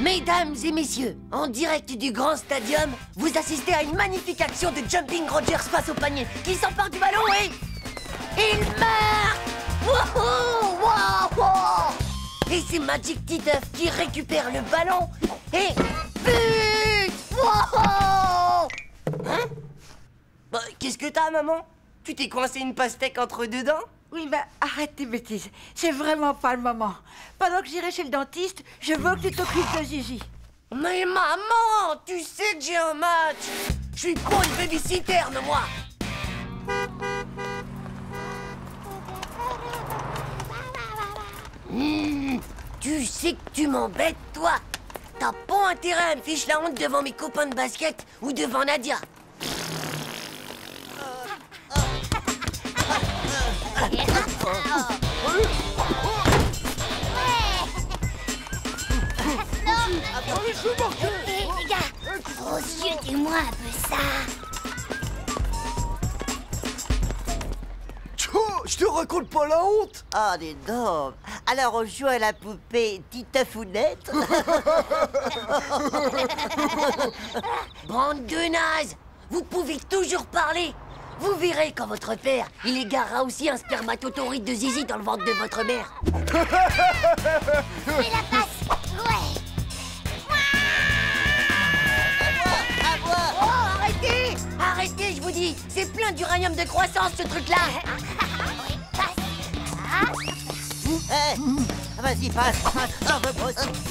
Mesdames et messieurs, en direct du grand stadium, vous assistez à une magnifique action de Jumping Rogers face au panier qui s'empare du ballon et... il marque! Wouhou! Wouhou! Et c'est Magic Titeuf qui récupère le ballon et... but! Wouhou! Hein? Bah, qu'est-ce que t'as, maman? Tu t'es coincé une pastèque entre deux dents? Oui, bah, arrête tes bêtises. C'est vraiment pas le moment. Pendant que j'irai chez le dentiste, je veux que tu t'occupes de Zizi. Mais maman, tu sais que j'ai un match. Je suis pas une babysitter, moi. Tu sais que tu m'embêtes, toi. T'as pas intérêt à me ficher la honte devant mes copains de basket ou devant Nadia. Hé, les gars, gros yeux, dis-moi un peu ça. Je te raconte pas la honte. Oh, dis donc. Alors on joue à la poupée Titefounette. Bande de nazes. Vous pouvez toujours parler. Vous verrez quand votre père, il égarera aussi un spermatotoride de zizi dans le ventre de votre mère. Fais la passe. Ouais. Oh, arrêtez! Arrêtez, je vous dis. C'est plein d'uranium de croissance, ce truc-là. Oui, passe. Vas-y, passe.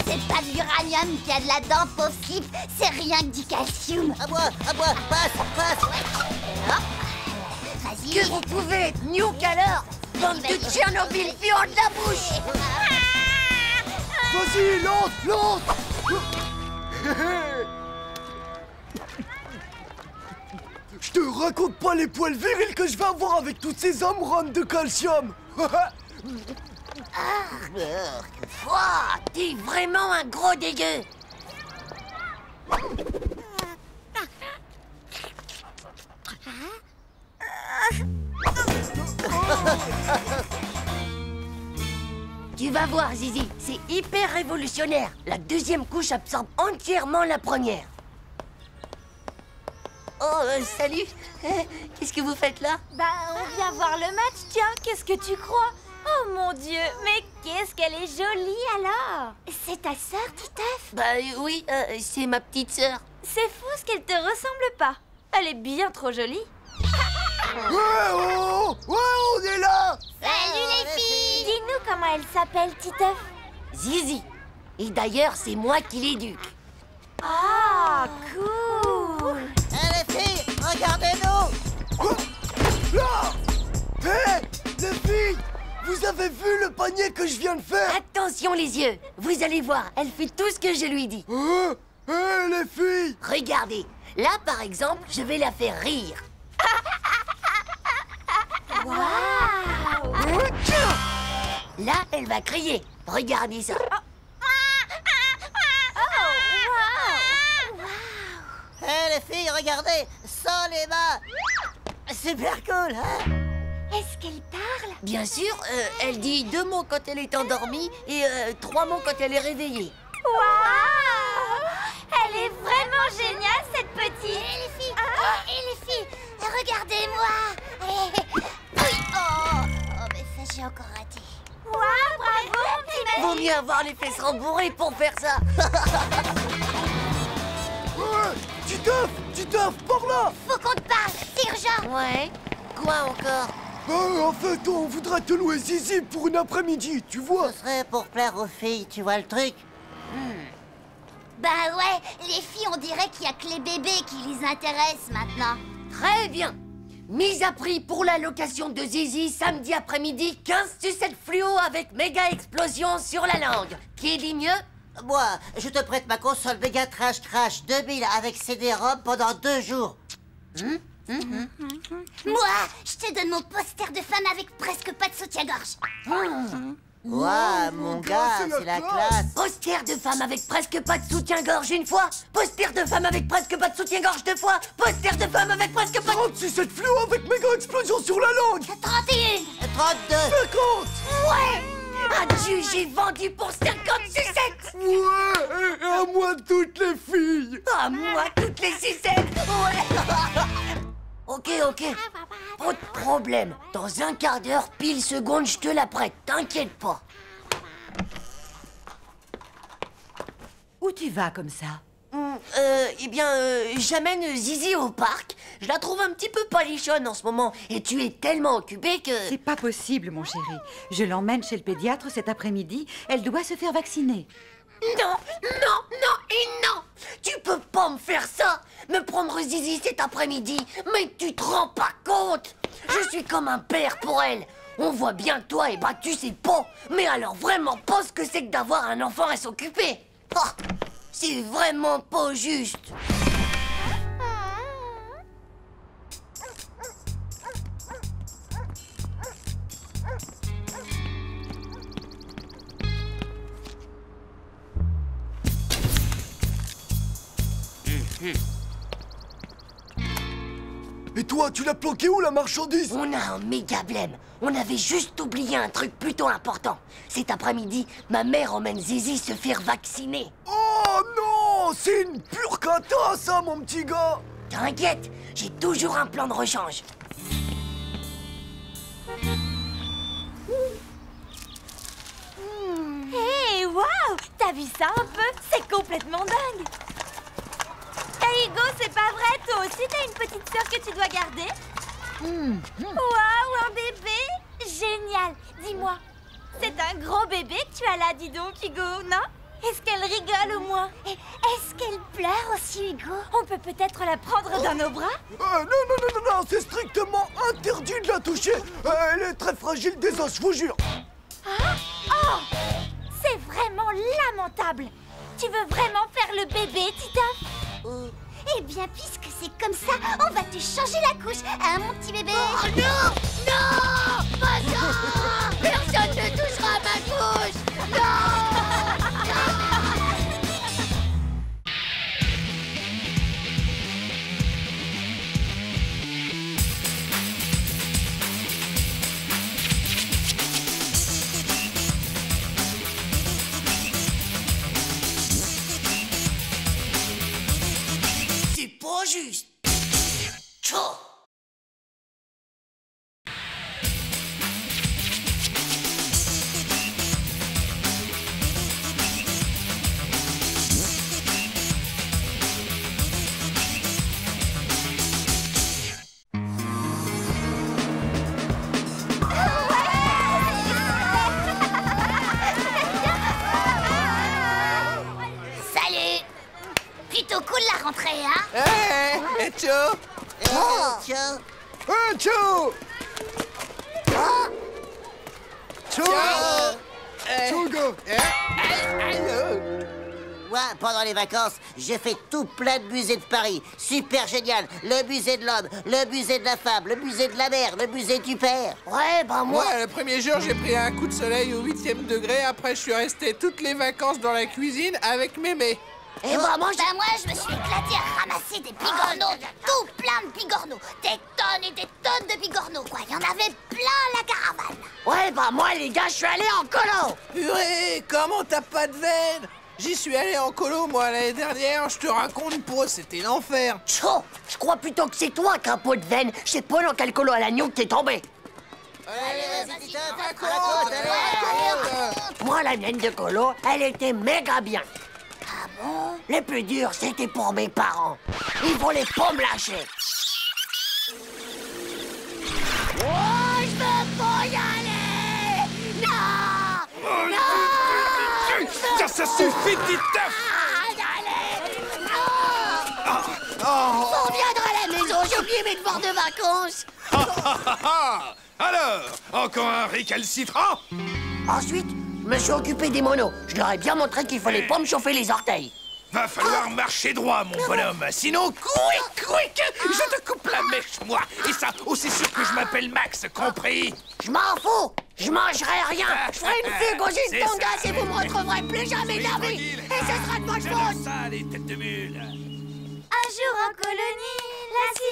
C'est pas de l'uranium qu'il y a de là-dedans, pauvre slip. C'est rien que du calcium. À moi, passe. Vas-y. Que vous pouvez être nuque alors, bande de Tchernobyl puant de la bouche. Vas-y, lance. Je te raconte pas les poils virils que je vais avoir avec toutes ces amourantes de calcium. Ouah, t'es vraiment un gros dégueu. Tu vas voir, Zizi, c'est hyper révolutionnaire. La deuxième couche absorbe entièrement la première. Oh, salut. Qu'est-ce que vous faites là? Bah, on vient voir le match, tiens, qu'est-ce que tu crois? Oh mon Dieu, mais qu'est-ce qu'elle est jolie alors! C'est ta sœur, Titeuf? Bah oui, c'est ma petite sœur. C'est fou ce qu'elle te ressemble pas. Elle est bien trop jolie. Ouais, on est là. Salut les filles! Dis-nous comment elle s'appelle, Titeuf. Zizi. Et d'ailleurs, c'est moi qui l'éduque. Ah, cool! Les filles, regardez-nous. Là. Hé, les filles, vous avez vu le panier que je viens de faire? Attention les yeux. Vous allez voir, elle fait tout ce que je lui dis. Hé, les filles. Regardez. Là, par exemple, je vais la faire rire. Waouh! Là, elle va crier. Regardez ça. Les filles, regardez, sans les mains. Super cool, hein? Est-ce qu'elle parle? Bien sûr, elle dit 2 mots quand elle est endormie et 3 mots quand elle est réveillée. Waouh! Elle est vraiment géniale, cette petite! Et les filles, regardez-moi! Oui, oh, mais ça j'ai encore raté. Waouh, bravo, mon petit mec! Vaut mieux avoir les fesses rembourrées pour faire ça. Titeuf, par là. Faut qu'on te parle, c'est urgent! Ouais. Quoi encore? En fait, on voudrait te louer Zizi pour une après-midi, tu vois. Ce serait pour plaire aux filles, tu vois le truc? Bah ouais, les filles, on dirait qu'il y a que les bébés qui les intéressent maintenant. Très bien. Mise à prix pour la location de Zizi samedi après-midi, 15 sucettes fluo avec méga explosion sur la langue. Qui dit mieux? Moi, je te prête ma console Mega Trash Crash 2000 avec CD-ROM pendant 2 jours. Moi, je te donne mon poster de femme avec presque pas de soutien-gorge. Ouah, mon gars, c'est la classe. Poster de femme avec presque pas de soutien-gorge une fois. Poster de femme avec presque pas de soutien-gorge 2 fois. Poster de femme avec presque pas de... 36 cette fluo avec méga explosion sur la langue. 31! 32. 50. Ouais. Adieu, j'ai vendu pour 50 sucettes. Ouais, et à moi toutes les filles. À moi, toutes les sucettes. Ouais. Ok. Pas de problème. Dans un quart d'heure, pile seconde, je te la prête. T'inquiète pas. Où tu vas comme ça? J'amène Zizi au parc. Je la trouve un petit peu palichonne en ce moment. Et tu es tellement occupée que... C'est pas possible, mon chéri. Je l'emmène chez le pédiatre cet après-midi. Elle doit se faire vacciner. Non. Tu peux pas me faire ça. Me prendre Zizi cet après-midi. Mais tu te rends pas compte. Je suis comme un père pour elle. On voit bien que toi, tu sais pas. Mais alors vraiment pas ce que c'est que d'avoir un enfant à s'occuper. Oh, c'est vraiment pas juste. Et toi, tu l'as planqué où la marchandise? On a un méga blême. On avait juste oublié un truc plutôt important. Cet après-midi, ma mère emmène Zizi se faire vacciner. Oh non, c'est une pure cata ça, mon petit gars. T'inquiète, j'ai toujours un plan de rechange. Hey, waouh! T'as vu ça un peu? C'est complètement dingue! Hey Hugo, c'est pas vrai, toi aussi t'as une petite sœur que tu dois garder? Waouh, un bébé! Génial! Dis-moi, c'est un gros bébé que tu as là, dis donc, Hugo, non? Est-ce qu'elle rigole au moins? Est-ce qu'elle pleure aussi, Hugo? On peut peut-être la prendre dans nos bras? Non, c'est strictement interdit de la toucher. Elle est très fragile des os, je vous jure. Ah? Oh! C'est vraiment lamentable! Tu veux vraiment faire le bébé, Titoff? Eh bien, puisque c'est comme ça, on va te changer la couche, hein, mon petit bébé? Oh non! Non! Pas ça! Personne ne touchera à ma couche! Non! C'est pas juste! Tchou! Salut! Plutôt cool la rentrée, hein? Hé, Tcho! Tiens, Ciao. Ciao, gars. moi, pendant les vacances, j'ai fait tout plein de musées de Paris. Super génial. Le musée de l'homme, le musée de la femme, le musée de la mer, le musée du père. Ouais, moi... Moi, le premier jour, j'ai pris un coup de soleil au 8e degré. Après, je suis resté toutes les vacances dans la cuisine avec mémé. Et moi, Moi, je me suis éclatée à ramasser des bigorneaux, tout plein de bigorneaux. Des tonnes et des tonnes de bigorneaux, quoi. Il y en avait plein la caravane. Ouais, moi, les gars, je suis allé en colo. Purée, comment t'as pas de veine? J'y suis allé en colo, moi, l'année dernière. Je te raconte pas, c'était l'enfer. Tchou! Je crois plutôt que c'est toi qui as un pot de veine. Je sais pas dans quel colo à l'agneau que t'es tombé. Allez, vas-y, Titoff, Raconte, raconte. Moi, la mienne de colo, elle était méga bien. Ah bon? Le plus dur, c'était pour mes parents. Ils voulaient pas me lâcher. Oh, je veux pas y aller! Non! Non! Ça suffit, Titoff! Allez! Non! On reviendra à la maison, j'ai oublié mes devoirs de vacances. Alors, encore un récalcitrant? Ensuite, je me suis occupé des monos. Je leur ai bien montré qu'il fallait pas me chauffer les orteils. Va falloir marcher droit, mon bonhomme. Sinon, quick, je te coupe la mèche, moi. Et ça, aussi sûr que je m'appelle Max, compris? Je m'en fous. Je mangerai rien. Je ferai une fugue aux C'est îles Tonga ça. et vous me retrouverez plus jamais de la vie. Et ce sera de votre faute. Ça, les têtes de mule. Un jour en colonie, la-ci.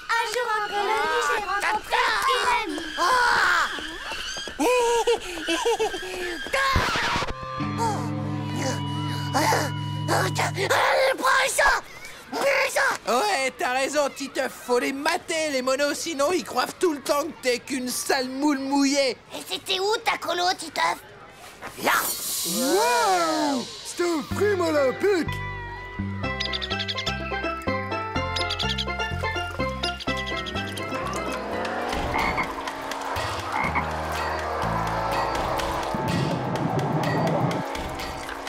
Un jour en colonie, j'ai rencontré une amie. Ouais, t'as raison, Titeuf, faut les mater, les monos, sinon ils croient tout le temps que t'es qu'une sale moule mouillée. Et c'était où ta colo, Titeuf? Là. Wow! C'est un prime olympique!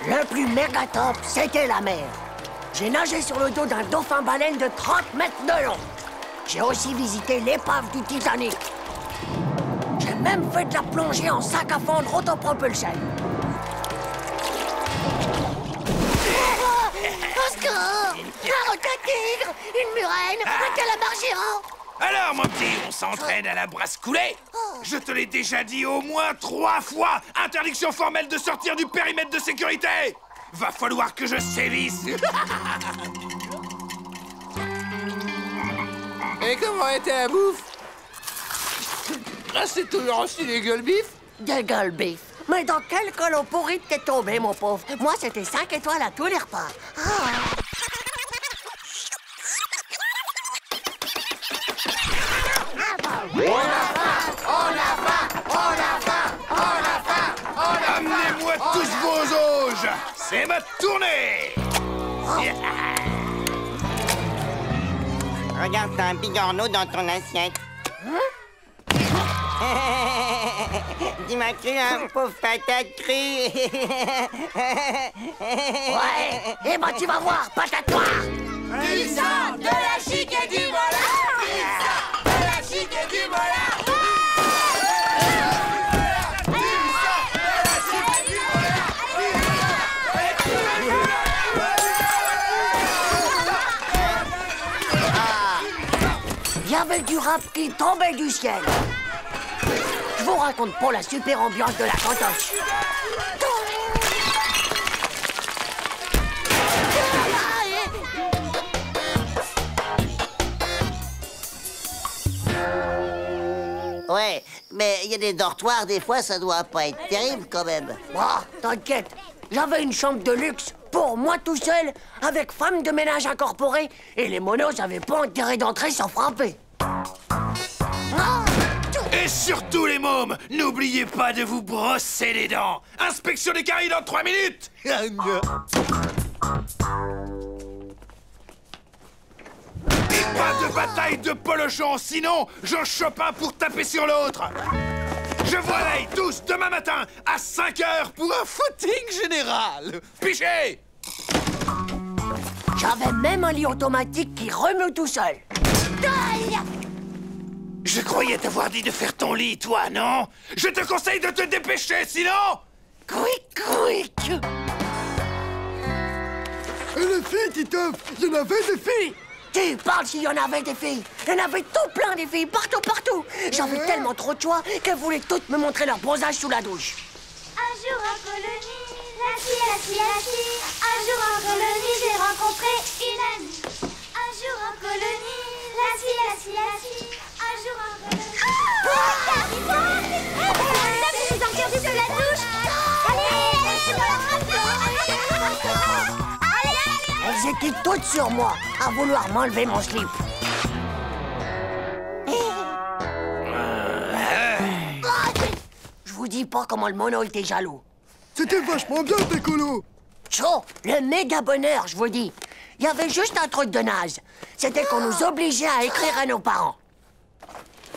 Le plus méga top, c'était la mer. J'ai nagé sur le dos d'un dauphin-baleine de 30 mètres de long. J'ai aussi visité l'épave du Titanic. J'ai même fait de la plongée en sac à fondre autopropulsé. Au secours! Un requin-tigre! Une murène! Un calamar géant! Alors, mon petit, on s'entraîne à la brasse coulée? Je te l'ai déjà dit au moins 3 fois. Interdiction formelle de sortir du périmètre de sécurité. Va falloir que je sévisse. Et comment était la bouffe? Ah, c'est toujours aussi des gueules bif? Des gueules bif. Mais dans quel colo pourri t'es tombé, mon pauvre? Moi, c'était 5 étoiles à tous les repas. Amenez-moi tous vos auges. C'est ma tournée. Regarde, t'as un bigorneau dans ton assiette. Tu m'as cru, hein, pauvre patate crue. Ouais, et ben tu vas voir, patatoire. Du sang, de la chic et du volard. Du sang, de la chic et du volard. Il y avait du rap qui tombait du ciel. Je vous raconte pas la super ambiance de la cantoche. Ouais, mais il y a des dortoirs, des fois, ça doit pas être terrible, quand même. T'inquiète, j'avais une chambre de luxe pour moi tout seul, avec femme de ménage incorporée, et les monos avaient pas intérêt d'entrer sans frapper. Et surtout, les mômes, n'oubliez pas de vous brosser les dents. Inspection des caries dans 3 minutes. Et pas de bataille de polochon, sinon j'en chope un pour taper sur l'autre. Je vous réveille tous demain matin à 5 h pour un footing général. Pichez! J'avais même un lit automatique qui remue tout seul. Je croyais t'avoir dit de faire ton lit, toi, non? Je te conseille de te dépêcher, sinon... Quick, quick. Et les filles, Titeuf, il y en avait des filles! Tu parles s'il y en avait des filles. Il y en avait tout plein des filles, partout, partout. J'avais tellement trop de choix qu'elles voulaient toutes me montrer leur bronzage sous la douche. Un jour en colonie, la fille. Un jour en colonie, j'ai rencontré une amie. Un jour en colonie, la fille. Un jour en colonie... Je suis sortie de la douche. Elles étaient toutes sur moi, à vouloir m'enlever mon slip. Je vous dis pas comment le mono était jaloux. C'était vachement bien, tes colos! Chaud, le méga bonheur, je vous dis. Il y avait juste un truc de naze. C'était qu'on nous obligeait à écrire à nos parents.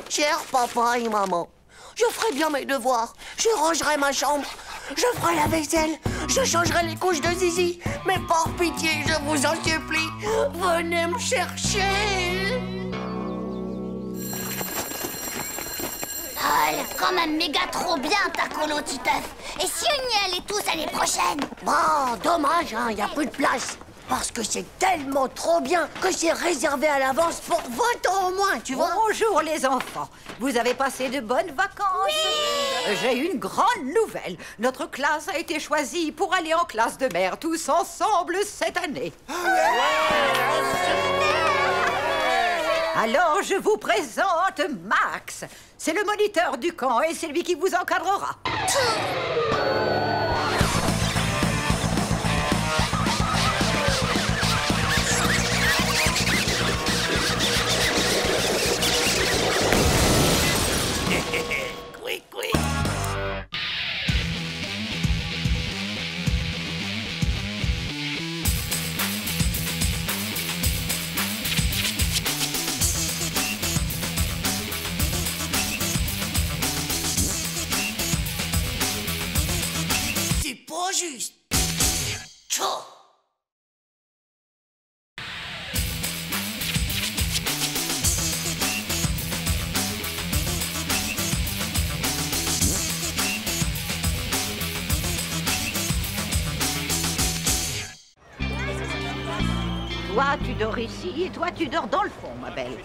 Cher papa et maman, je ferai bien mes devoirs. Je rangerai ma chambre. Je ferai la vaisselle. Je changerai les couches de Zizi. Mais par pitié, je vous en supplie, venez me chercher. Ah, elle est quand même méga trop bien, ta colo, Titeuf. Et si on y allait tous l'année prochaine? Bon, dommage, hein, y a plus de place. Parce que c'est tellement trop bien que c'est réservé à l'avance pour 20 ans au moins, tu vois. Bonjour les enfants. Vous avez passé de bonnes vacances? Oui. J'ai une grande nouvelle. Notre classe a été choisie pour aller en classe de mer tous ensemble cette année. Alors je vous présente Max. C'est le moniteur du camp et c'est lui qui vous encadrera. juste. Tchou. Toi, tu dors ici et toi, tu dors dans le fond, ma belle.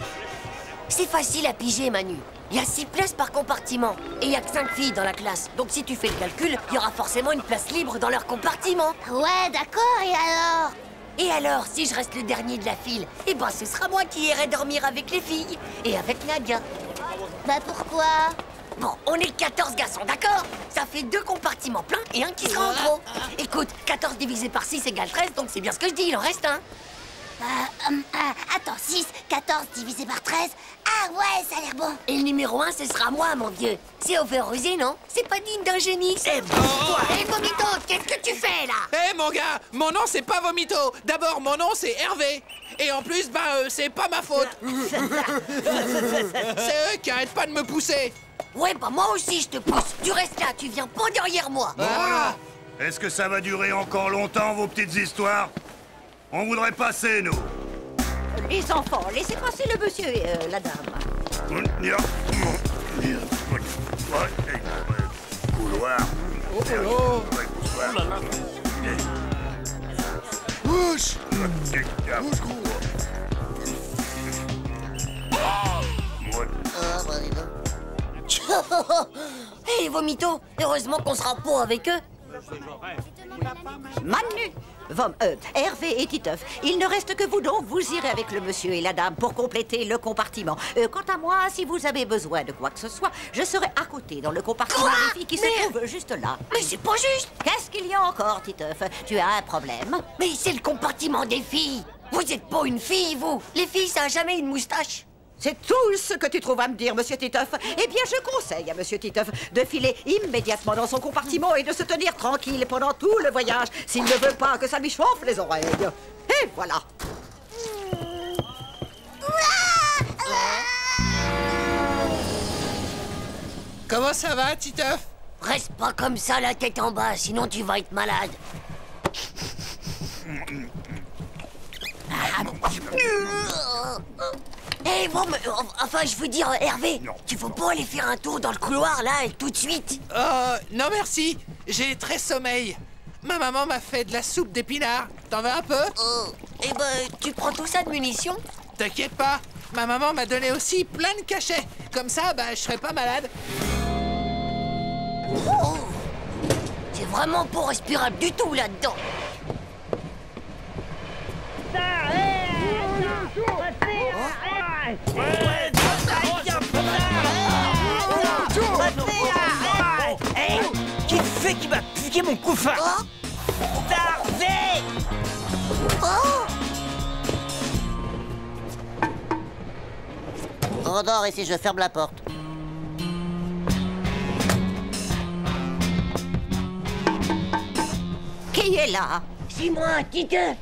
C'est facile à piger, Manu. Il y a 6 places par compartiment. Et il y a que 5 filles dans la classe. Donc si tu fais le calcul, il y aura forcément une place libre dans leur compartiment. Ouais, d'accord, et alors? Et alors, si je reste le dernier de la file, eh ben ce sera moi qui irai dormir avec les filles. Et avec Nadia. Bah pourquoi? Bon, on est 14 garçons, d'accord? Ça fait 2 compartiments pleins et un qui sera en trop. Écoute, 14 divisé par 6 égale 13, donc c'est bien ce que je dis, il en reste un. Attends, 6, 14 divisé par 13. Ah ouais, ça a l'air bon. Et le numéro 1, ce sera moi, mon vieux. C'est overusé, non? C'est pas digne d'un génie. C'est bon. Hé, Vomito, qu'est-ce que tu fais, là? Hé, mon gars, mon nom, c'est pas Vomito. D'abord, mon nom, c'est Hervé. Et en plus, c'est pas ma faute. C'est eux qui arrêtent pas de me pousser. Ouais, bah moi aussi, je te pousse. Tu restes là, tu viens pas derrière moi. Ah. Est-ce que ça va durer encore longtemps, vos petites histoires? On voudrait passer, nous. Les enfants, laissez passer le monsieur et la dame. Couloir. Bouche. Hé, Vomito, heureusement qu'on sera pas avec eux. Manu, Hervé et Titeuf, il ne reste que vous, donc vous irez avec le monsieur et la dame pour compléter le compartiment. Quant à moi, si vous avez besoin de quoi que ce soit, je serai à côté dans le compartiment des filles qui se trouve juste là. Mais c'est pas juste. Qu'est-ce qu'il y a encore, Titeuf? Tu as un problème? Mais c'est le compartiment des filles. Vous êtes pas une fille, vous. Les filles, ça a jamais une moustache. C'est tout ce que tu trouves à me dire, monsieur Titeuf. Eh bien, je conseille à monsieur Titeuf de filer immédiatement dans son compartiment et de se tenir tranquille pendant tout le voyage s'il ne veut pas que ça lui chauffe les oreilles. Et voilà. Comment ça va, Titeuf? Reste pas comme ça, la tête en bas, sinon tu vas être malade. Eh, bon, mais, enfin, je veux dire, Hervé, tu veux pas aller faire un tour dans le couloir, là, tout de suite? Non merci, j'ai très sommeil. Ma maman m'a fait de la soupe d'épinards. T'en veux un peu? Eh ben, tu prends tout ça de munitions? T'inquiète pas, ma maman m'a donné aussi plein de cachets. Comme ça, je serai pas malade. Oh, c'est vraiment pas respirable du tout, là-dedans. Qui fait qui va piquer mon couffin? Darvé! On dort ici, je ferme la porte. Qui est là? C'est moi, Titeuf.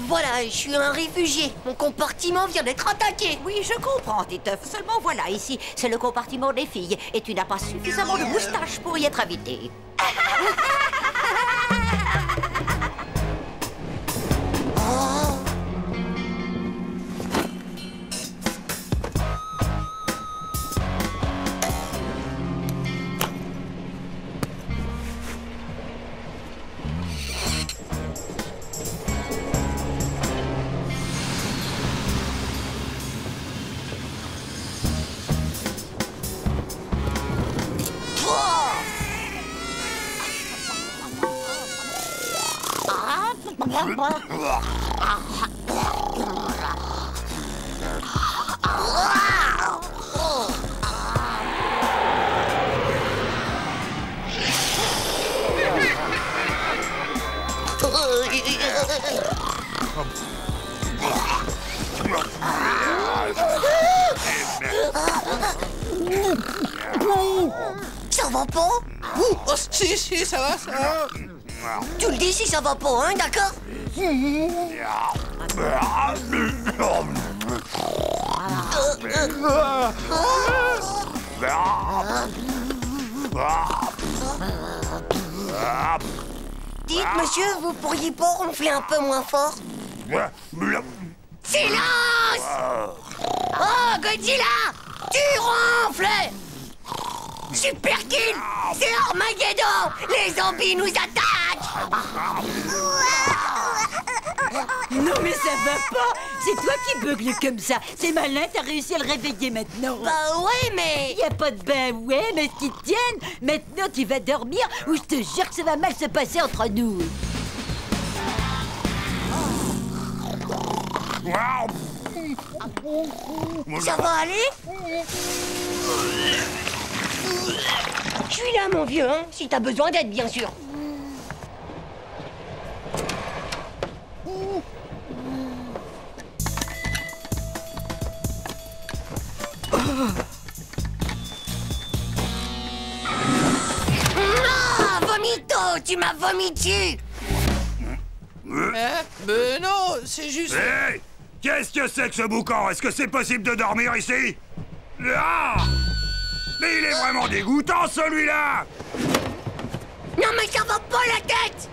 Voilà, je suis un réfugié. Mon compartiment vient d'être attaqué. Oui, je comprends, Titeuf. Seulement voilà, ici, c'est le compartiment des filles. Et tu n'as pas suffisamment de moustache pour y être invité. Ça va pas? Oh, si, ça va, ça va. Tu le dis si ça va pas, hein, d'accord? Dites, monsieur, vous pourriez pas ronfler un peu moins fort? Silence! Oh, Godzilla! Tu ronfles! Super Kill! C'est Armageddon! Les zombies nous attaquent! Non mais ça va pas. C'est toi qui bugle comme ça. C'est malin, t'as réussi à le réveiller maintenant. Bah ouais, mais... Y a pas de ben ouais, mais ce qui te tienne. Maintenant tu vas dormir ou je te jure que ça va mal se passer entre nous. Ça va aller? Je suis là, mon vieux, hein, si t'as besoin d'aide, bien sûr. Ah, vomito, tu m'as vomi dessus. Non, c'est juste... Hé! Qu'est-ce que c'est que ce boucan? Est-ce que c'est possible de dormir ici? Ah! Mais il est vraiment dégoûtant, celui-là! Non, mais ça va pas la tête!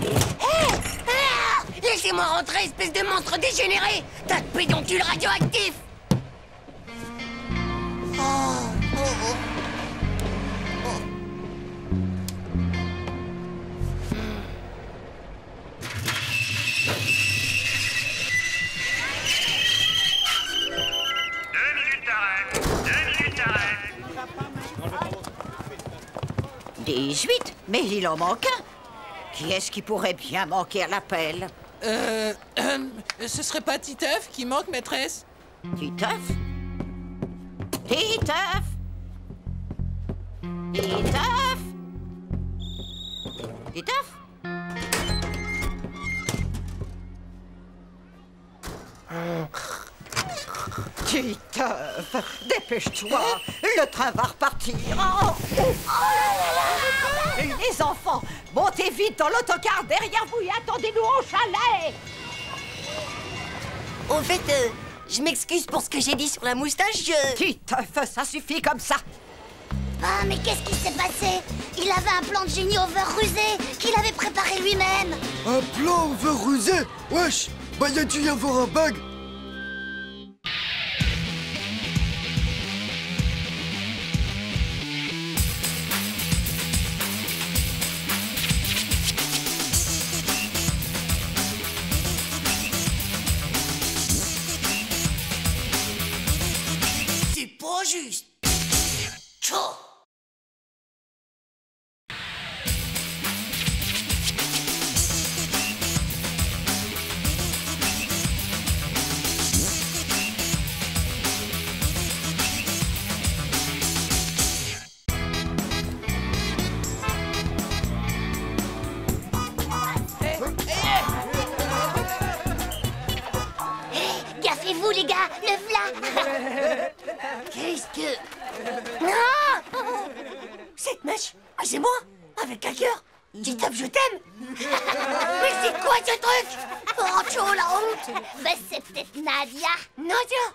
Hé! Ah! Laissez-moi rentrer, espèce de monstre dégénéré! Tas de pédoncules radioactifs! « 18? Mais il en manque un. Qui est-ce qui pourrait bien manquer à l'appel? Ce serait pas Titeuf qui manque, maîtresse? Titeuf? Titeuf? Titeuf? Titeuf? Titeuf, dépêche-toi, le train va repartir. Les enfants, montez vite dans l'autocar derrière vous et attendez-nous au chalet. Au fait, je m'excuse pour ce que j'ai dit sur la moustache, Titeuf, ça suffit comme ça. Ah, mais qu'est-ce qui s'est passé? Il avait un plan de génie over rusé qu'il avait préparé lui-même. Un plan over rusé? Wesh, bah y a dû y avoir un bug. C'est pas juste. Tchao. Gaffez-vous, les gars, le v'là. Qu'est-ce que... Non! Cette mèche, ah, c'est moi, avec un cœur. Titeuf, je t'aime. Mais c'est quoi ce truc? Oh, Tcho, la honte. Bah, c'est peut-être Nadia. Nadia,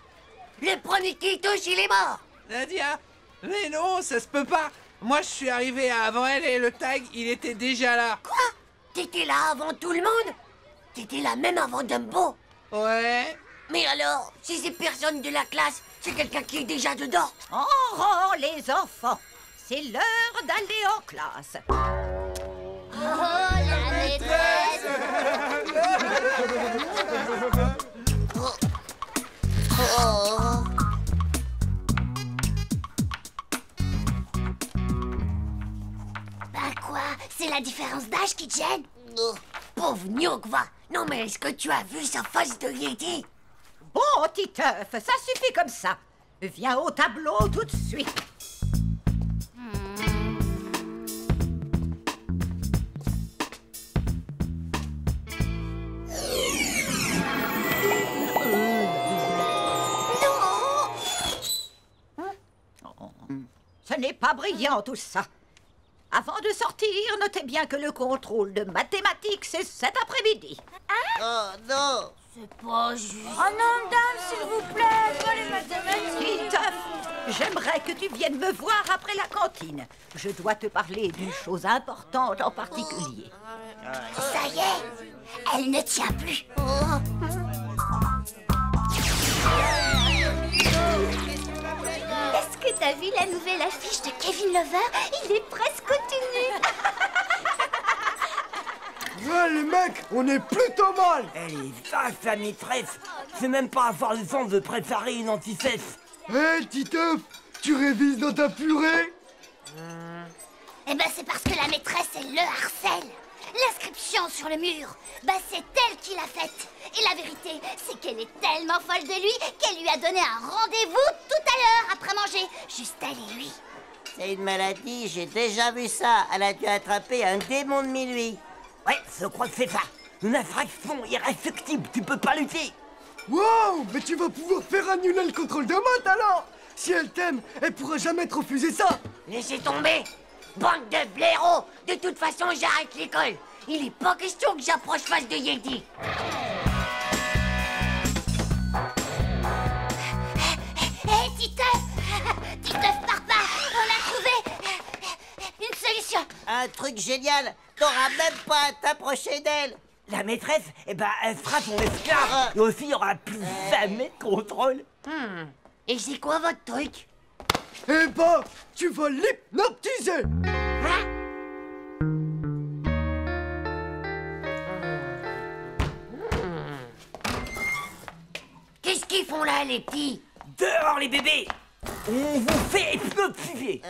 le premier qui touche, il est mort. Nadia? Mais non, ça se peut pas. Moi, je suis arrivé avant elle et le tag, il était déjà là. Quoi? T'étais là avant tout le monde? T'étais là même avant Dumbo? Ouais. Mais alors, si c'est personne de la classe, c'est quelqu'un qui est déjà dedans. En rang, les enfants. C'est l'heure d'aller en classe. Oh, la maîtresse. Bah quoi? C'est la différence d'âge qui te gêne? Oh, pauvre Gnoc, va. Non mais est-ce que tu as vu sa face de Yeti? Bon, Titeuf, ça suffit comme ça. Viens au tableau tout de suite. Ce n'est pas brillant tout ça. Avant de sortir, notez bien que le contrôle de mathématiques, c'est cet après-midi. Oh non, C'est pas juste. Oh non, dame, s'il vous plaît, pas les mathématiques. Titeuf, j'aimerais que tu viennes me voir après la cantine. Je dois te parler d'une chose importante en particulier. Ça y est, elle ne tient plus. Est-ce que t'as vu la nouvelle affiche de Kevin Lover? Il est presque tout nu. Ouais, les mecs, on est plutôt mal. Elle est vache, la maîtresse. C'est même pas avoir le temps de préparer une anti-cesse. Hé, Titeuf, tu révises dans ta purée? Eh ben c'est parce que la maîtresse, elle le harcèle. L'inscription sur le mur, c'est elle qui l'a faite. Et la vérité, c'est qu'elle est tellement folle de lui qu'elle lui a donné un rendez-vous tout à l'heure après manger. Juste elle et lui. C'est une maladie, j'ai déjà vu ça. Elle a dû attraper un démon de minuit. Ouais, je crois que c'est ça. Une infraction irréfectible, tu peux pas lutter. Wow, mais tu vas pouvoir faire annuler le contrôle de maths alors. Si elle t'aime, elle pourra jamais te refuser ça. Laissez tomber. Bande de blaireaux. De toute façon, j'arrête l'école. Il est pas question que j'approche face de Yeti. Hé, Titeuf! Titeuf, pars pas! On a trouvé une solution. Un truc génial. T'auras même pas à t'approcher d'elle. La maîtresse, elle sera ton esclave. Et aussi, il y aura plus jamais de contrôle. Et c'est quoi votre truc? Eh ben, tu vas l'hypnotiser. Qu'est-ce qu'ils font là, les petits? Dehors, les bébés. On vous fait hypnotiser.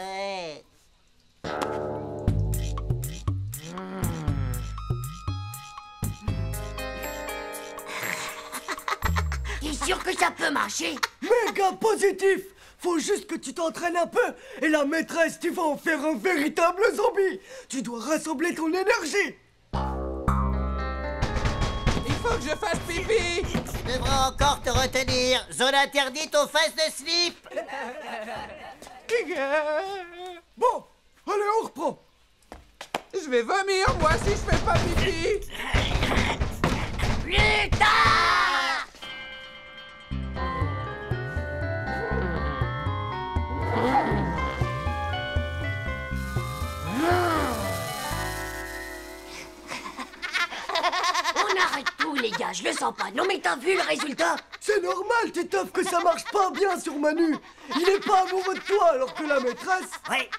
T'es sûr que ça peut marcher? Méga positif. Faut juste que tu t'entraînes un peu. Et la maîtresse, tu vas en faire un véritable zombie. Tu dois rassembler ton énergie. Il faut que je fasse pipi. Tu devras encore te retenir. Zone interdite aux fesses de slip. Bon, allez, on reprend. Je vais vomir, moi, si je fais pas pipi. Plus tard! On arrête tout, les gars, je le sens pas. Non, mais t'as vu le résultat? C'est normal, Titeuf, que ça marche pas bien sur Manu. Il est pas amoureux de toi, alors que la maîtresse... Ouais,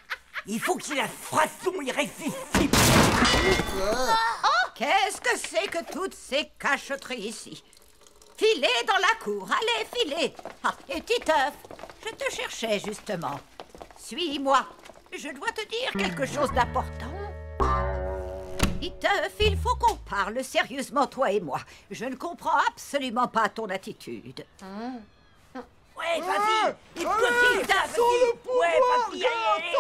il faut qu'il ait la façon irrésistible. Oh, qu'est-ce que c'est que toutes ces cacheteries ici? Filez dans la cour, allez, filez. Ah, et Titeuf, je te cherchais justement. Suis-moi, je dois te dire quelque chose d'important. Titeuf, il faut qu'on parle sérieusement, toi et moi. Je ne comprends absolument pas ton attitude. Ouais, vas-y. Hypnotise, vas-y. Ouais, vas-y, allez.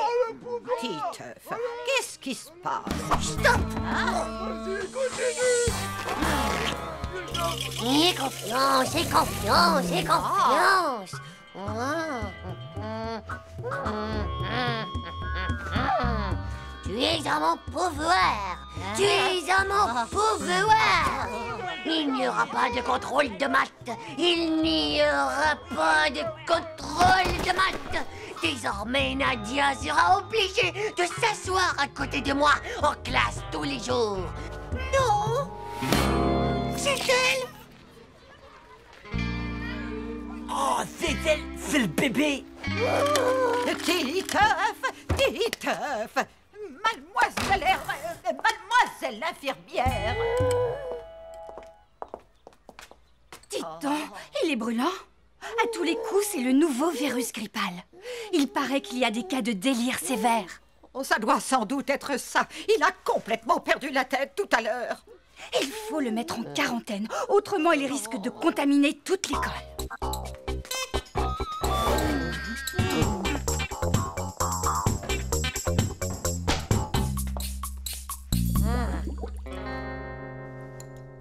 Titeuf, qu'est-ce qui se passe? Stop! Aie confiance, aie confiance, aie confiance. Tu es à mon pouvoir. Tu es à mon pouvoir. Il n'y aura pas de contrôle de maths. Il n'y aura pas de contrôle de maths. Désormais, Nadia sera obligée de s'asseoir à côté de moi en classe tous les jours. Non! C'est elle! Oh, c'est elle, c'est le bébé. Titeuf, Titeuf, mademoiselle l'infirmière. Dites donc, il est brûlant. À tous les coups, c'est le nouveau virus grippal. Il paraît qu'il y a des cas de délire sévère. Oh, ça doit sans doute être ça. Il a complètement perdu la tête tout à l'heure. Il faut le mettre en quarantaine. Autrement, il risque de contaminer toute l'école.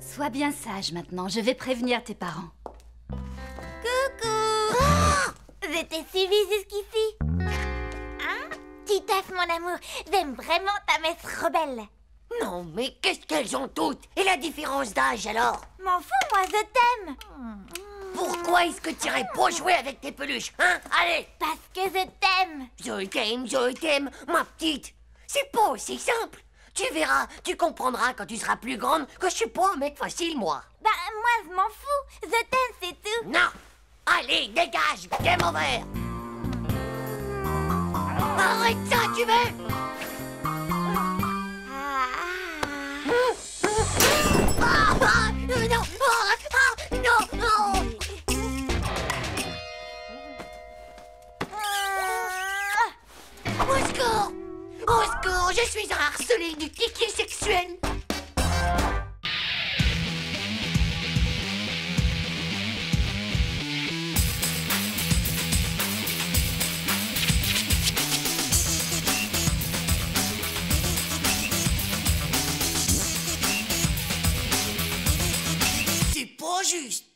Sois bien sage maintenant. Je vais prévenir tes parents. Coucou! J'étais suivie jusqu'ici. Hein? Titeuf, mon amour, j'aime vraiment ta messe rebelle. Non, mais qu'est-ce qu'elles ont toutes? Et la différence d'âge, alors? M'en fous, moi, je t'aime. Pourquoi est-ce que tu irais pas jouer avec tes peluches, hein? Allez! Parce que je t'aime. Je t'aime, ma petite. C'est pas aussi simple. Tu verras, tu comprendras quand tu seras plus grande que je suis pas un mec facile, moi. Bah, moi, je m'en fous. Je t'aime, c'est tout. Non! Allez, dégage! Game over! Arrête ça, tu veux? Non! Non! Non! Au secours! Au secours! Je suis un harcelé du kiki sexuel! C'est pas juste!